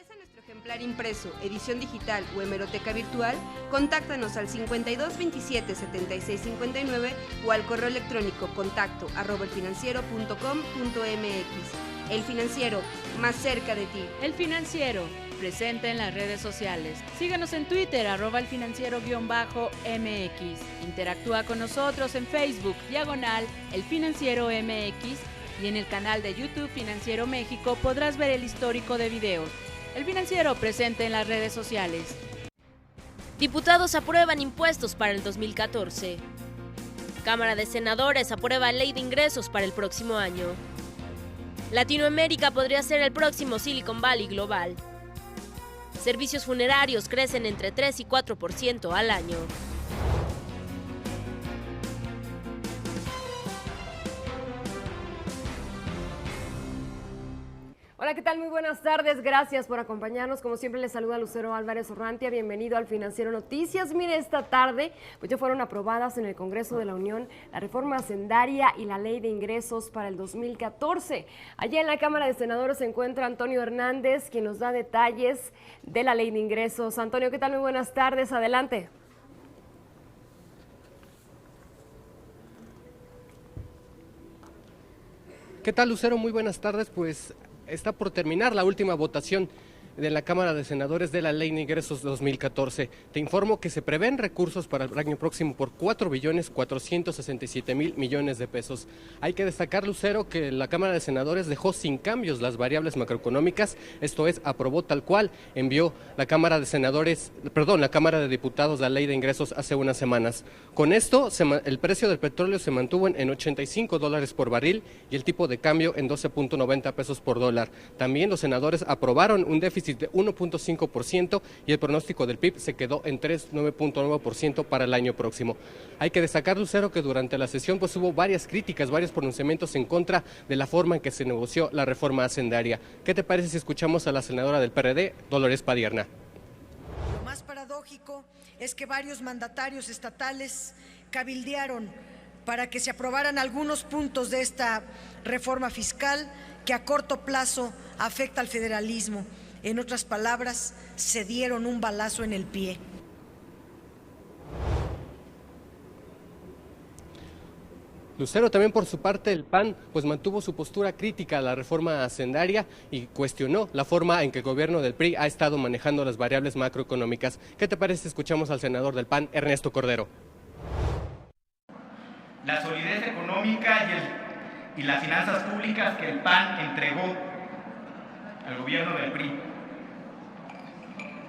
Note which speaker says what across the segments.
Speaker 1: interesa nuestro ejemplar impreso, edición digital o hemeroteca virtual, contáctanos al 52 27 76 59 o al correo electrónico contacto@elfinanciero.com.mx. El Financiero, más cerca de ti.
Speaker 2: El Financiero, presente en las redes sociales. Síguenos en Twitter, @elfinanciero_MX. Interactúa con nosotros en Facebook, /El Financiero MX, y en el canal de YouTube Financiero México podrás ver el histórico de videos. El Financiero, presente en las redes sociales.
Speaker 3: Diputados aprueban impuestos para el 2014. Cámara de Senadores aprueba ley de ingresos para el próximo año. Latinoamérica podría ser el próximo Silicon Valley global. Servicios funerarios crecen entre 3 y 4% al año.
Speaker 4: Hola, ¿qué tal? Muy buenas tardes. Gracias por acompañarnos. Como siempre, les saluda Lucero Álvarez Orrantia. Bienvenido al Financiero Noticias. Mire, esta tarde pues ya fueron aprobadas en el Congreso de la Unión la reforma hacendaria y la ley de ingresos para el 2014. Allí en la Cámara de Senadores se encuentra Antonio Hernández, quien nos da detalles de la ley de ingresos. Antonio, ¿qué tal? Muy buenas tardes. Adelante.
Speaker 5: ¿Qué tal, Lucero? Muy buenas tardes. Pues está por terminar la última votación de la Cámara de Senadores de la Ley de Ingresos 2014. Te informo que se prevén recursos para el año próximo por 4.467.000 millones de pesos. Hay que destacar, Lucero, que la Cámara de Senadores dejó sin cambios las variables macroeconómicas, esto es, aprobó tal cual envió la Cámara de Diputados la Ley de Ingresos hace unas semanas. Con esto, el precio del petróleo se mantuvo en $85 por barril y el tipo de cambio en 12.90 pesos por dólar. También los senadores aprobaron un déficit de 1.5% y el pronóstico del PIB se quedó en 9.9% para el año próximo. Hay que destacar, Lucero, que durante la sesión pues hubo varias críticas, varios pronunciamientos en contra de la forma en que se negoció la reforma hacendaria. ¿Qué te parece si escuchamos a la senadora del PRD, Dolores Padierna?
Speaker 6: Lo más paradójico es que varios mandatarios estatales cabildearon para que se aprobaran algunos puntos de esta reforma fiscal que a corto plazo afecta al federalismo. En otras palabras, se dieron un balazo en el pie.
Speaker 5: Lucero, también por su parte el PAN pues mantuvo su postura crítica a la reforma hacendaria y cuestionó la forma en que el gobierno del PRI ha estado manejando las variables macroeconómicas. ¿Qué te parece si escuchamos al senador del PAN, Ernesto Cordero?
Speaker 7: La solidez económica y las finanzas públicas que el PAN entregó al gobierno del PRI,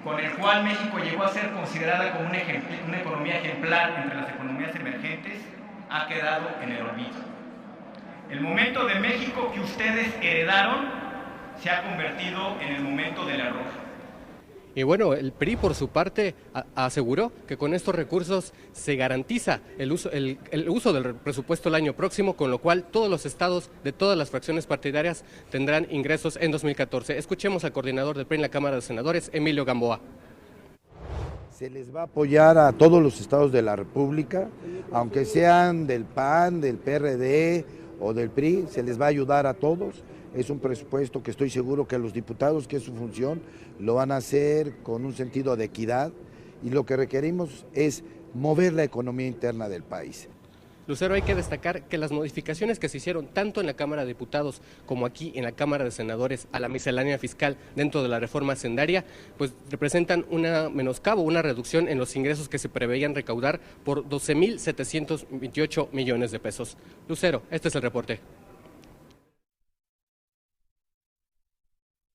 Speaker 7: con el cual México llegó a ser considerada como una economía ejemplar entre las economías emergentes, ha quedado en el olvido. El momento de México que ustedes heredaron se ha convertido en el momento del error.
Speaker 5: Y bueno, el PRI por su parte aseguró que con estos recursos se garantiza el uso del presupuesto el año próximo, con lo cual todos los estados de todas las fracciones partidarias tendrán ingresos en 2014. Escuchemos al coordinador del PRI en la Cámara de Senadores, Emilio Gamboa.
Speaker 8: Se les va a apoyar a todos los estados de la República, aunque sean del PAN, del PRD o del PRI, se les va a ayudar a todos. Es un presupuesto que estoy seguro que los diputados, que es su función, lo van a hacer con un sentido de equidad, y lo que requerimos es mover la economía interna del país.
Speaker 5: Lucero, hay que destacar que las modificaciones que se hicieron tanto en la Cámara de Diputados como aquí en la Cámara de Senadores a la miscelánea fiscal dentro de la reforma hacendaria, pues representan una menoscabo, una reducción en los ingresos que se preveían recaudar por 12.728 millones de pesos. Lucero, este es el reporte.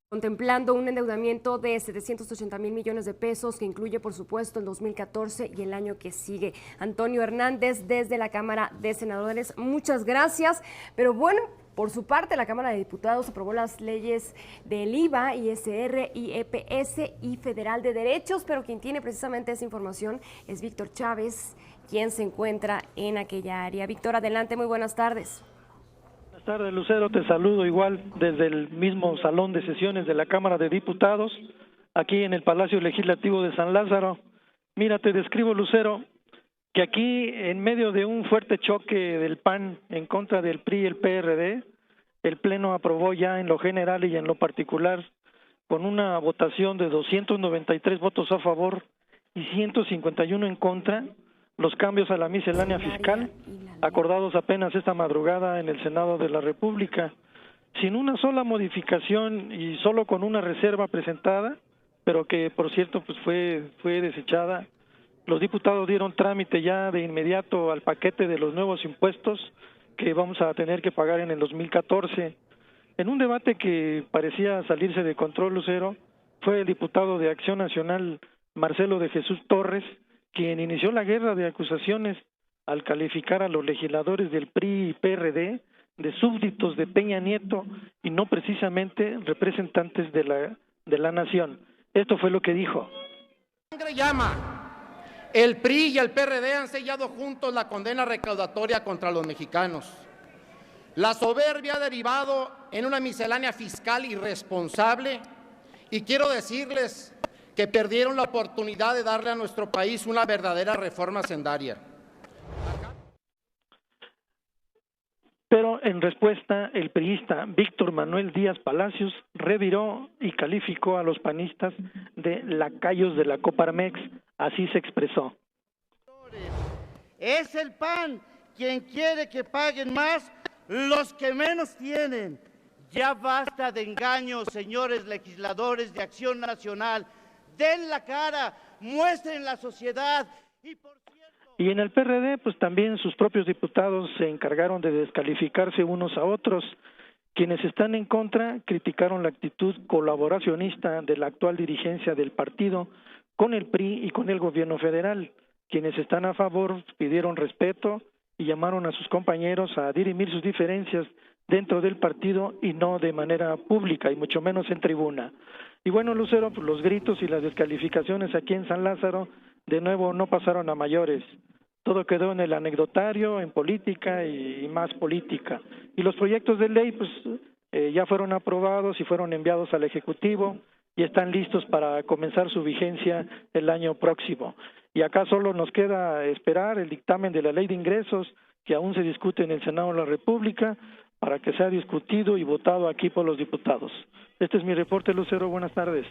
Speaker 4: Contemplando un endeudamiento de 780,000 millones de pesos, que incluye, por supuesto, el 2014 y el año que sigue. Antonio Hernández, desde la Cámara de Senadores, muchas gracias. Pero bueno, por su parte, la Cámara de Diputados aprobó las leyes del IVA, ISR, IEPS y Federal de Derechos, pero quien tiene precisamente esa información es Víctor Chávez, quien se encuentra en aquella área. Víctor, adelante, muy buenas tardes.
Speaker 9: Buenas tardes, Lucero, te saludo igual desde el mismo salón de sesiones de la Cámara de Diputados, aquí en el Palacio Legislativo de San Lázaro. Mira, te describo, Lucero, que aquí, en medio de un fuerte choque del PAN en contra del PRI y el PRD, el Pleno aprobó ya en lo general y en lo particular con una votación de 293 votos a favor y 151 en contra, los cambios a la miscelánea fiscal acordados apenas esta madrugada en el Senado de la República, sin una sola modificación y solo con una reserva presentada, pero que por cierto pues fue desechada. Los diputados dieron trámite ya de inmediato al paquete de los nuevos impuestos que vamos a tener que pagar en el 2014. En un debate que parecía salirse de control, Lucero, fue el diputado de Acción Nacional, Marcelo de Jesús Torres, quien inició la guerra de acusaciones al calificar a los legisladores del PRI y PRD de súbditos de Peña Nieto y no precisamente representantes de la nación. Esto fue lo que dijo.
Speaker 10: Sangre llama. El PRI y el PRD han sellado juntos la condena recaudatoria contra los mexicanos. La soberbia ha derivado en una miscelánea fiscal irresponsable y quiero decirles que perdieron la oportunidad de darle a nuestro país una verdadera reforma hacendaria.
Speaker 9: Pero en respuesta, el priista Víctor Manuel Díaz Palacios reviró y calificó a los panistas de lacayos de la Coparmex, así se expresó.
Speaker 11: Es el PAN quien quiere que paguen más los que menos tienen. Ya basta de engaños, señores legisladores de Acción Nacional. Den la cara, muestren la sociedad.
Speaker 9: Y en el PRD, pues también sus propios diputados se encargaron de descalificarse unos a otros. Quienes están en contra criticaron la actitud colaboracionista de la actual dirigencia del partido con el PRI y con el gobierno federal. Quienes están a favor pidieron respeto y llamaron a sus compañeros a dirimir sus diferencias dentro del partido y no de manera pública y mucho menos en tribuna. Y bueno, Lucero, pues los gritos y las descalificaciones aquí en San Lázaro de nuevo no pasaron a mayores. Todo quedó en el anecdotario, en política y más política. Y los proyectos de ley pues ya fueron aprobados y fueron enviados al Ejecutivo y están listos para comenzar su vigencia el año próximo. Y acá solo nos queda esperar el dictamen de la Ley de Ingresos, que aún se discute en el Senado de la República, para que sea discutido y votado aquí por los diputados. Este es mi reporte, Lucero. Buenas tardes.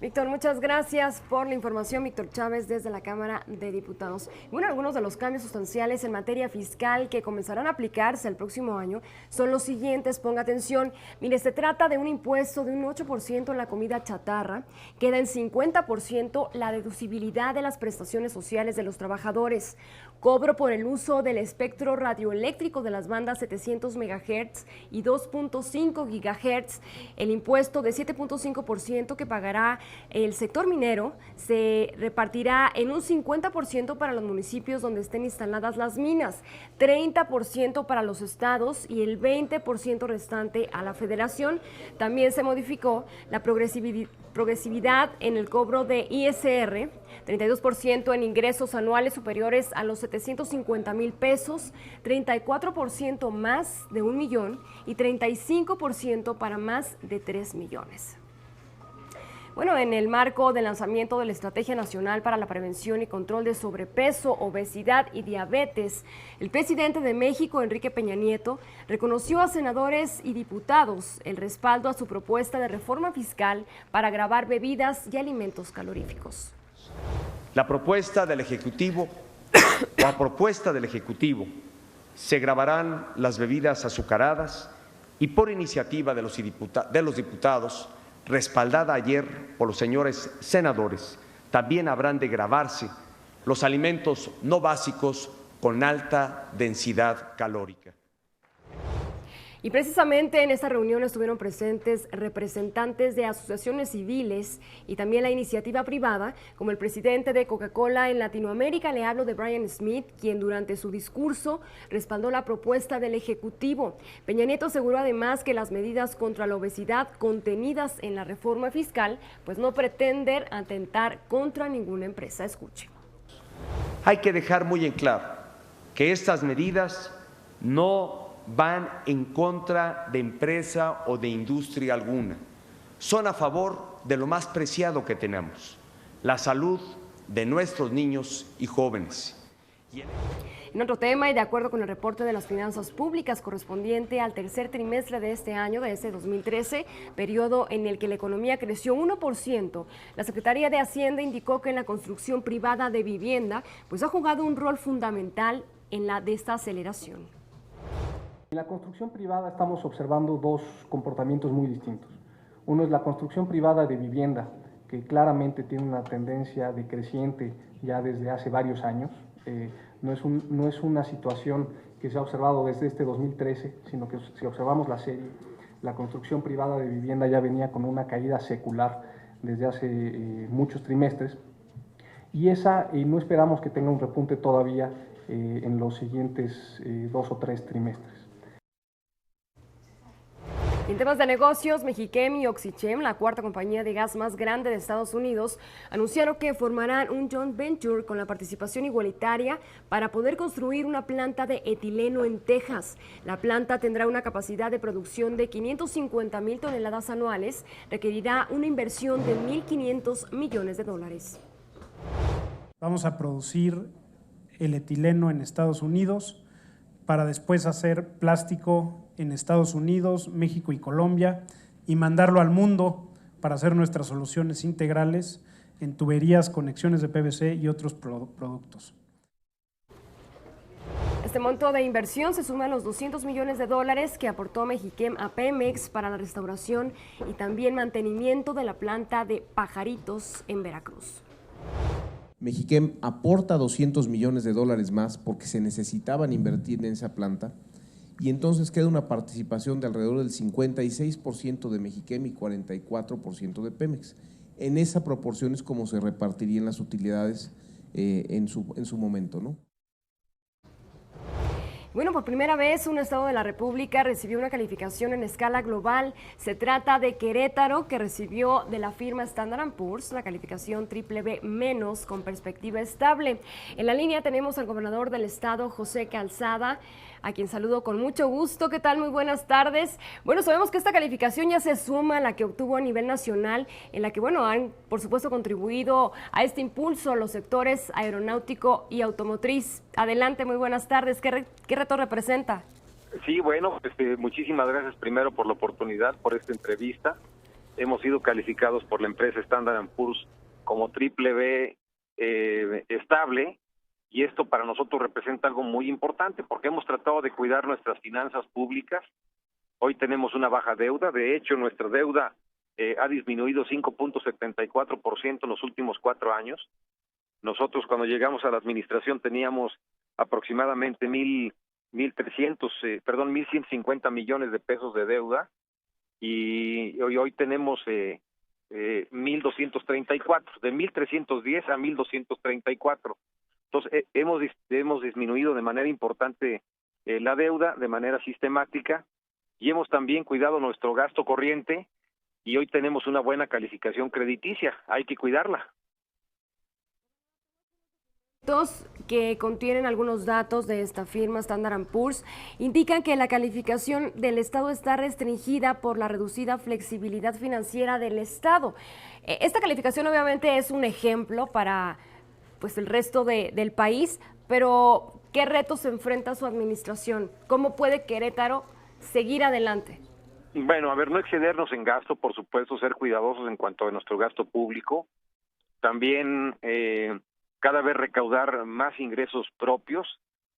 Speaker 4: Víctor, muchas gracias por la información. Víctor Chávez desde la Cámara de Diputados. Bueno, algunos de los cambios sustanciales en materia fiscal que comenzarán a aplicarse el próximo año son los siguientes. Ponga atención. Mire, se trata de un impuesto de un 8% en la comida chatarra. Queda en 50% la deducibilidad de las prestaciones sociales de los trabajadores. Cobro por el uso del espectro radioeléctrico de las bandas 700 MHz y 2.5 GHz. El impuesto de 7.5% que pagará el sector minero se repartirá en un 50% para los municipios donde estén instaladas las minas, 30% para los estados y el 20% restante a la federación. También se modificó la progresividad en el cobro de ISR, 32% en ingresos anuales superiores a los 750,000 pesos, 34% más de 1 millón y 35% para más de 3 millones. Bueno, en el marco del lanzamiento de la Estrategia Nacional para la Prevención y Control de Sobrepeso, Obesidad y Diabetes, el presidente de México, Enrique Peña Nieto, reconoció a senadores y diputados el respaldo a su propuesta de reforma fiscal para gravar bebidas y alimentos caloríficos.
Speaker 12: La propuesta del Ejecutivo, o a propuesta del Ejecutivo, se gravarán las bebidas azucaradas y por iniciativa de los diputados, respaldada ayer por los señores senadores, también habrán de gravarse los alimentos no básicos con alta densidad calórica.
Speaker 4: Y precisamente en esta reunión estuvieron presentes representantes de asociaciones civiles y también la iniciativa privada, como el presidente de Coca-Cola en Latinoamérica. Le hablo de Brian Smith, quien durante su discurso respaldó la propuesta del Ejecutivo. Peña Nieto aseguró además que las medidas contra la obesidad contenidas en la reforma fiscal pues no pretenden atentar contra ninguna empresa. Escuche.
Speaker 12: Hay que dejar muy en claro que estas medidas no van en contra de empresa o de industria alguna. Son a favor de lo más preciado que tenemos, la salud de nuestros niños y jóvenes.
Speaker 4: En En otro tema, y de acuerdo con el reporte de las finanzas públicas correspondiente al tercer trimestre de este año, de este 2013, periodo en el que la economía creció 1%, la Secretaría de Hacienda indicó que en la construcción privada de vivienda pues ha jugado un rol fundamental en la desaceleración.
Speaker 13: En la construcción privada estamos observando dos comportamientos muy distintos. Uno es la construcción privada de vivienda, que claramente tiene una tendencia decreciente ya desde hace varios años. No es una situación que se ha observado desde este 2013, sino que si observamos la serie, la construcción privada de vivienda ya venía con una caída secular desde hace muchos trimestres, y no esperamos que tenga un repunte todavía en los siguientes 2 o 3 trimestres.
Speaker 4: En temas de negocios, Mexichem y Oxichem, la cuarta compañía de gas más grande de Estados Unidos, anunciaron que formarán un joint venture con la participación igualitaria para poder construir una planta de etileno en Texas. La planta tendrá una capacidad de producción de 550,000 toneladas anuales, requerirá una inversión de $1,500 millones.
Speaker 14: Vamos a producir el etileno en Estados Unidos para después hacer plástico en Estados Unidos, México y Colombia y mandarlo al mundo para hacer nuestras soluciones integrales en tuberías, conexiones de PVC y otros productos.
Speaker 4: Este monto de inversión se suma a los $200 millones que aportó Mexichem a Pemex para la restauración y también mantenimiento de la planta de Pajaritos en Veracruz.
Speaker 15: Mexichem aporta $200 millones más porque se necesitaban invertir en esa planta, y entonces queda una participación de alrededor del 56% de Mexichem y 44% de Pemex. En esa proporción es como se repartirían las utilidades en su momento, ¿no?
Speaker 4: Bueno, por primera vez un estado de la República recibió una calificación en escala global. Se trata de Querétaro, que recibió de la firma Standard & Poor's la calificación BBB- con perspectiva estable. En la línea tenemos al gobernador del estado, José Calzada, a quien saludo con mucho gusto. ¿Qué tal? Muy buenas tardes. Bueno, sabemos que esta calificación ya se suma a la que obtuvo a nivel nacional, en la que, bueno, han, por supuesto, contribuido a este impulso los sectores aeronáutico y automotriz. Adelante, muy buenas tardes. ¿Qué reto representa?
Speaker 16: Sí, bueno, muchísimas gracias primero por la oportunidad, por esta entrevista. Hemos sido calificados por la empresa Standard & Poor's como BBB estable, y esto para nosotros representa algo muy importante porque hemos tratado de cuidar nuestras finanzas públicas. Hoy tenemos una baja deuda, de hecho nuestra deuda ha disminuido 5.74% en los últimos 4 años. Nosotros cuando llegamos a la administración teníamos aproximadamente 1,150 millones de pesos de deuda, y hoy tenemos 1,234, de 1,310 a 1,234. Entonces hemos disminuido de manera importante la deuda de manera sistemática, y hemos también cuidado nuestro gasto corriente, y hoy tenemos una buena calificación crediticia. Hay que cuidarla.
Speaker 4: Que contienen algunos datos de esta firma Standard & Poor's indican que la calificación del Estado está restringida por la reducida flexibilidad financiera del Estado. Esta calificación obviamente es un ejemplo para el resto del país, pero ¿qué retos enfrenta su administración? ¿Cómo puede Querétaro seguir adelante?
Speaker 16: Bueno, no excedernos en gasto, por supuesto, ser cuidadosos en cuanto a nuestro gasto público. También cada vez recaudar más ingresos propios,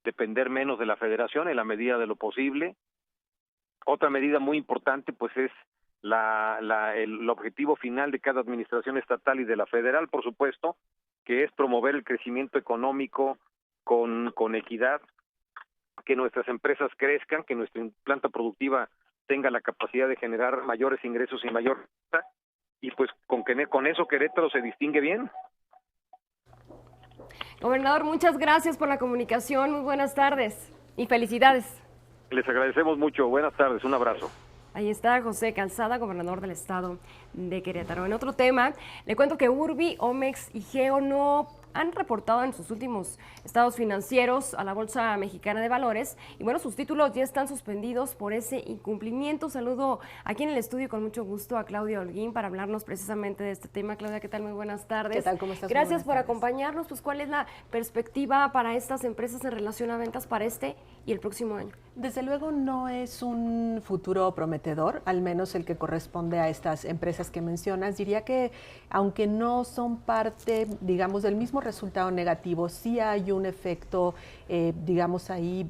Speaker 16: depender menos de la federación en la medida de lo posible. Otra medida muy importante pues es el objetivo final de cada administración estatal y de la federal, por supuesto, que es promover el crecimiento económico con equidad, que nuestras empresas crezcan, que nuestra planta productiva tenga la capacidad de generar mayores ingresos y mayor renta, y pues con eso Querétaro se distingue bien.
Speaker 4: Gobernador, muchas gracias por la comunicación, muy buenas tardes y felicidades.
Speaker 16: Les agradecemos mucho, buenas tardes, un abrazo.
Speaker 4: Ahí está José Calzada, gobernador del estado de Querétaro. En otro tema, le cuento que Urbi, Omex y Geo no han reportado en sus últimos estados financieros a la Bolsa Mexicana de Valores y bueno, sus títulos ya están suspendidos por ese incumplimiento. Saludo aquí en el estudio con mucho gusto a Claudia Holguín para hablarnos precisamente de este tema. Claudia, ¿qué tal? Muy buenas tardes.
Speaker 17: ¿Qué tal? ¿Cómo estás?
Speaker 4: Gracias por acompañarnos. Pues, ¿cuál es la perspectiva para estas empresas en relación a ventas para este y el próximo año?
Speaker 17: Desde luego no es un futuro prometedor, al menos el que corresponde a estas empresas que mencionas. Diría que aunque no son parte, digamos, del mismo resultado negativo, sí hay un efecto, digamos ahí,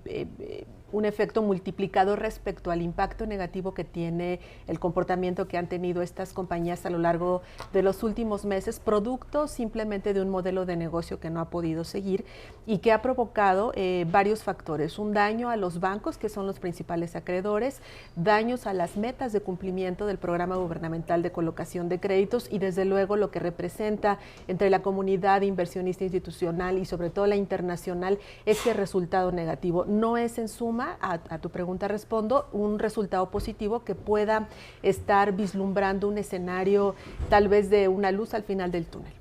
Speaker 17: un efecto multiplicador respecto al impacto negativo que tiene el comportamiento que han tenido estas compañías a lo largo de los últimos meses, producto simplemente de un modelo de negocio que no ha podido seguir y que ha provocado varios factores. Un daño a los bancos, que son los principales acreedores, daños a las metas de cumplimiento del programa gubernamental de colocación de créditos y desde luego lo que representa entre la comunidad inversionista institucional y sobre todo la internacional ese resultado negativo. No es en suma, a tu pregunta respondo, un resultado positivo que pueda estar vislumbrando un escenario tal vez de una luz al final del túnel.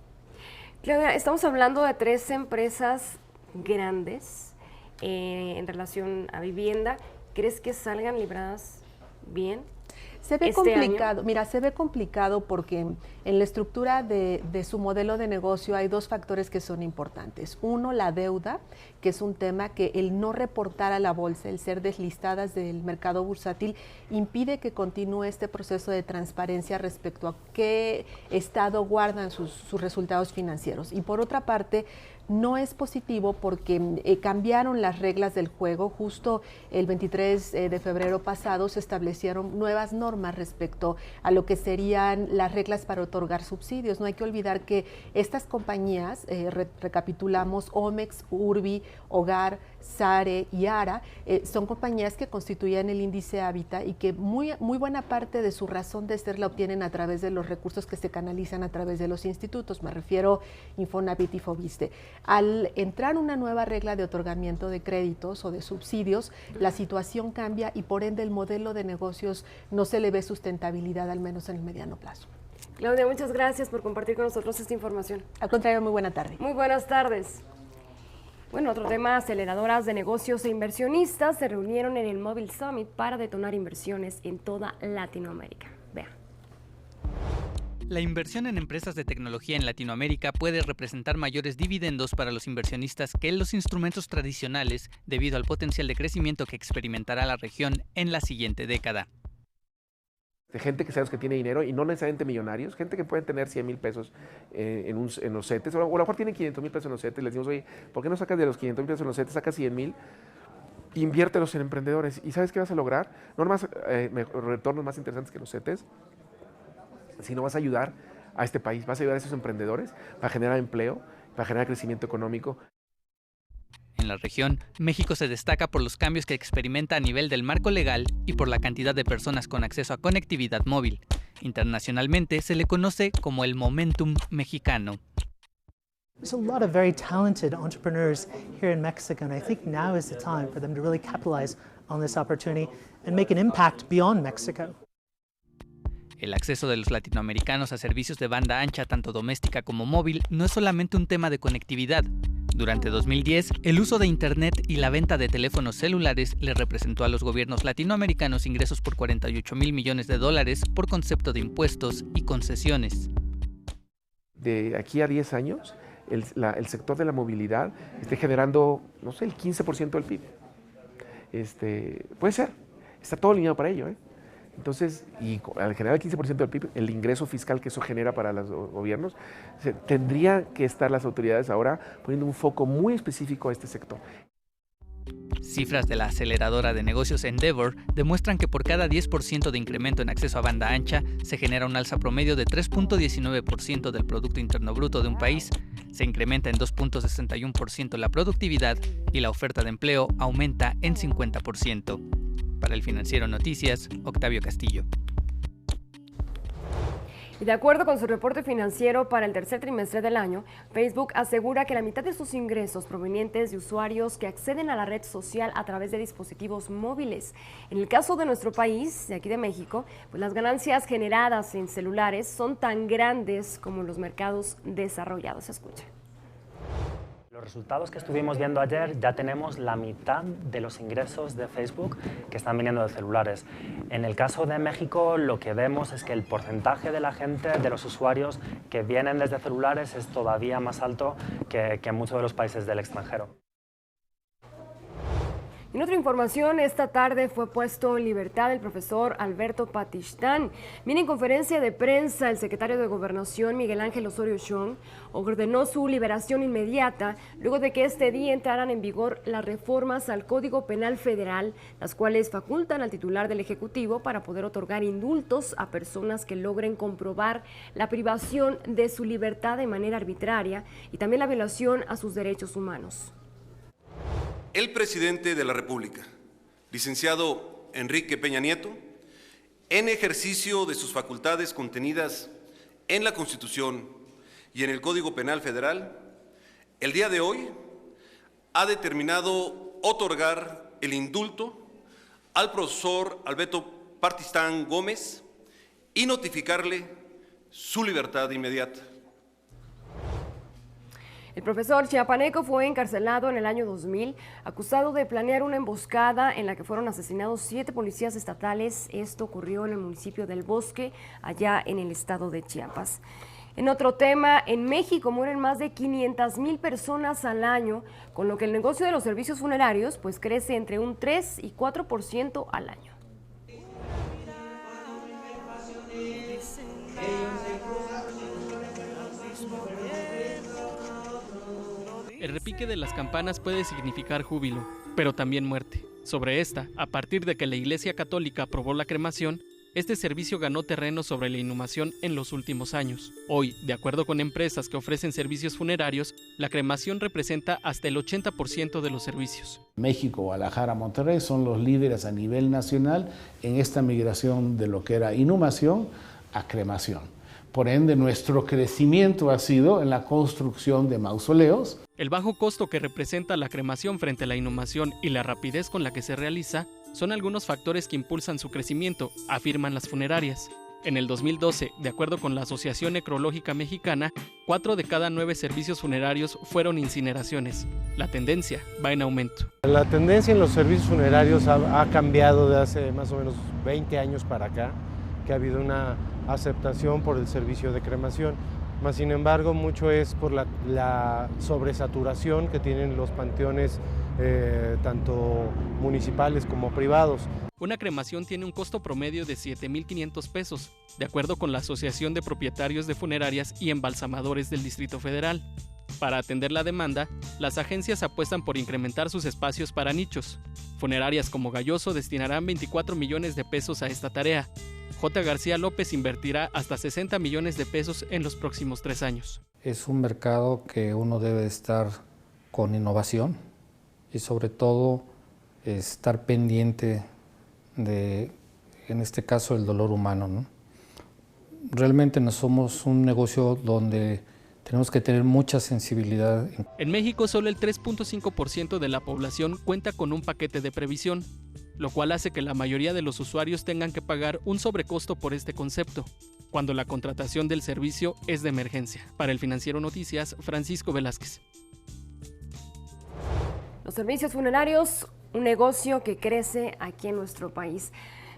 Speaker 4: Claudia, estamos hablando de 3 empresas grandes en relación a vivienda. ¿Crees que salgan libradas bien?
Speaker 17: Se ve complicado, mira, se ve complicado porque en la estructura de su modelo de negocio hay 2 factores que son importantes. Uno, la deuda, que es un tema que el no reportar a la bolsa, el ser deslistadas del mercado bursátil, impide que continúe este proceso de transparencia respecto a qué estado guardan sus resultados financieros. Y por otra parte, no es positivo porque cambiaron las reglas del juego. Justo el 23 de febrero pasado se establecieron nuevas normas respecto a lo que serían las reglas para otorgar subsidios. No hay que olvidar que estas compañías, recapitulamos, Omex, Urbi, Hogar, Sare y Ara, son compañías que constituyen el índice Hábitat y que muy buena parte de su razón de ser la obtienen a través de los recursos que se canalizan a través de los institutos. Me refiero Infonavit y Fobiste. Al entrar una nueva regla de otorgamiento de créditos o de subsidios, la situación cambia y por ende el modelo de negocios no se le ve sustentabilidad, al menos en el mediano plazo.
Speaker 4: Claudia, muchas gracias por compartir con nosotros esta información.
Speaker 17: Al contrario, muy buena tarde.
Speaker 4: Muy buenas tardes. Bueno, otro tema, aceleradoras de negocios e inversionistas se reunieron en el Mobile Summit para detonar inversiones en toda Latinoamérica. Vean.
Speaker 18: La inversión en empresas de tecnología en Latinoamérica puede representar mayores dividendos para los inversionistas que los instrumentos tradicionales debido al potencial de crecimiento que experimentará la región en la siguiente década.
Speaker 19: De gente que sabes que tiene dinero y no necesariamente millonarios, gente que puede tener 100,000 pesos en los CETES, o a lo mejor tienen 500,000 pesos en los CETES, les decimos, oye, ¿por qué no sacas de los 500,000 pesos en los CETES, sacas 100,000? Inviértelos en emprendedores. ¿Y sabes qué vas a lograr? No nomás retornos más interesantes que los CETES, sino vas a ayudar a este país, vas a ayudar a esos emprendedores para generar empleo, para generar crecimiento económico.
Speaker 18: En la región, México se destaca por los cambios que experimenta a nivel del marco legal y por la cantidad de personas con acceso a conectividad móvil. Internacionalmente se le conoce como el Momentum mexicano.
Speaker 20: There's a lot of very talented entrepreneurs here in Mexico, and I think now is the time for them to really capitalize on this opportunity and make an impact beyond Mexico.
Speaker 18: El acceso de los latinoamericanos a servicios de banda ancha, tanto doméstica como móvil, no es solamente un tema de conectividad. Durante 2010, el uso de Internet y la venta de teléfonos celulares le representó a los gobiernos latinoamericanos ingresos por $48,000 millones por concepto de impuestos y concesiones.
Speaker 19: De aquí a 10 años, el sector de la movilidad esté generando, no sé, el 15% del PIB. Puede ser, está todo alineado para ello, Entonces, y al generar el 15% del PIB, el ingreso fiscal que eso genera para los gobiernos, tendría que estar las autoridades ahora poniendo un foco muy específico a este sector.
Speaker 18: Cifras de la aceleradora de negocios Endeavor demuestran que por cada 10% de incremento en acceso a banda ancha, se genera un alza promedio de 3.19% del Producto Interno Bruto de un país, se incrementa en 2.61% la productividad y la oferta de empleo aumenta en 50%. Para El Financiero Noticias, Octavio Castillo.
Speaker 4: Y de acuerdo con su reporte financiero para el tercer trimestre del año, Facebook asegura que la mitad de sus ingresos provenientes de usuarios que acceden a la red social a través de dispositivos móviles. En el caso de nuestro país, de aquí de México, pues las ganancias generadas en celulares son tan grandes como en los mercados desarrollados. Escucha.
Speaker 21: Los resultados que estuvimos viendo ayer, ya tenemos la mitad de los ingresos de Facebook que están viniendo de celulares. En el caso de México, lo que vemos es que el porcentaje de la gente, de los usuarios que vienen desde celulares es todavía más alto que en muchos de los países del extranjero.
Speaker 4: En otra información, esta tarde fue puesto en libertad el profesor Alberto Patistán. En conferencia de prensa, el secretario de Gobernación, Miguel Ángel Osorio Chong, ordenó su liberación inmediata luego de que este día entraran en vigor las reformas al Código Penal Federal, las cuales facultan al titular del Ejecutivo para poder otorgar indultos a personas que logren comprobar la privación de su libertad de manera arbitraria y también la violación a sus derechos humanos.
Speaker 22: El presidente de la República, licenciado Enrique Peña Nieto, en ejercicio de sus facultades contenidas en la Constitución y en el Código Penal Federal, el día de hoy ha determinado otorgar el indulto al profesor Alberto Patistán Gómez y notificarle su libertad inmediata.
Speaker 4: El profesor chiapaneco fue encarcelado en el año 2000, acusado de planear una emboscada en la que fueron asesinados 7 policías estatales. Esto ocurrió en el municipio del Bosque, allá en el estado de Chiapas. En otro tema, en México mueren más de 500,000 personas al año, con lo que el negocio de los servicios funerarios pues crece entre un 3 y 4% al año.
Speaker 23: El repique de las campanas puede significar júbilo, pero también muerte. Sobre esta, a partir de que la Iglesia Católica aprobó la cremación, este servicio ganó terreno sobre la inhumación en los últimos años. Hoy, de acuerdo con empresas que ofrecen servicios funerarios, la cremación representa hasta el 80% de los servicios.
Speaker 24: México, Guadalajara, Monterrey son los líderes a nivel nacional en esta migración de lo que era inhumación a cremación. Por ende, nuestro crecimiento ha sido en la construcción de mausoleos.
Speaker 23: El bajo costo que representa la cremación frente a la inhumación y la rapidez con la que se realiza son algunos factores que impulsan su crecimiento, afirman las funerarias. En el 2012, de acuerdo con la Asociación Necrológica Mexicana, 4 de cada 9 servicios funerarios fueron incineraciones. La tendencia va en aumento.
Speaker 25: La tendencia en los servicios funerarios ha cambiado de hace más o menos 20 años para acá, que ha habido una aceptación por el servicio de cremación, más sin embargo mucho es por la sobresaturación que tienen los panteones tanto municipales como privados.
Speaker 23: Una cremación tiene un costo promedio de 7,500 pesos, de acuerdo con la Asociación de Propietarios de Funerarias y Embalsamadores del Distrito Federal. Para atender la demanda, las agencias apuestan por incrementar sus espacios para nichos. Funerarias como Galloso destinarán 24 millones de pesos a esta tarea. J. García López invertirá hasta 60 millones de pesos en los próximos 3 años.
Speaker 26: Es un mercado que uno debe estar con innovación y sobre todo estar pendiente de, en este caso, el dolor humano, ¿no? Realmente no somos un negocio donde tenemos que tener mucha sensibilidad.
Speaker 23: En México, solo el 3.5% de la población cuenta con un paquete de previsión, lo cual hace que la mayoría de los usuarios tengan que pagar un sobrecosto por este concepto, cuando la contratación del servicio es de emergencia. Para el Financiero Noticias, Francisco Velázquez.
Speaker 4: Los servicios funerarios, un negocio que crece aquí en nuestro país.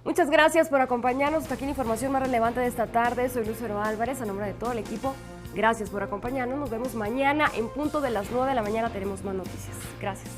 Speaker 4: Muchas gracias por acompañarnos. Hasta aquí la información más relevante de esta tarde. Soy Lucero Álvarez, a nombre de todo el equipo. Gracias por acompañarnos. Nos vemos mañana en punto de las 9 de la mañana. Tenemos más noticias. Gracias.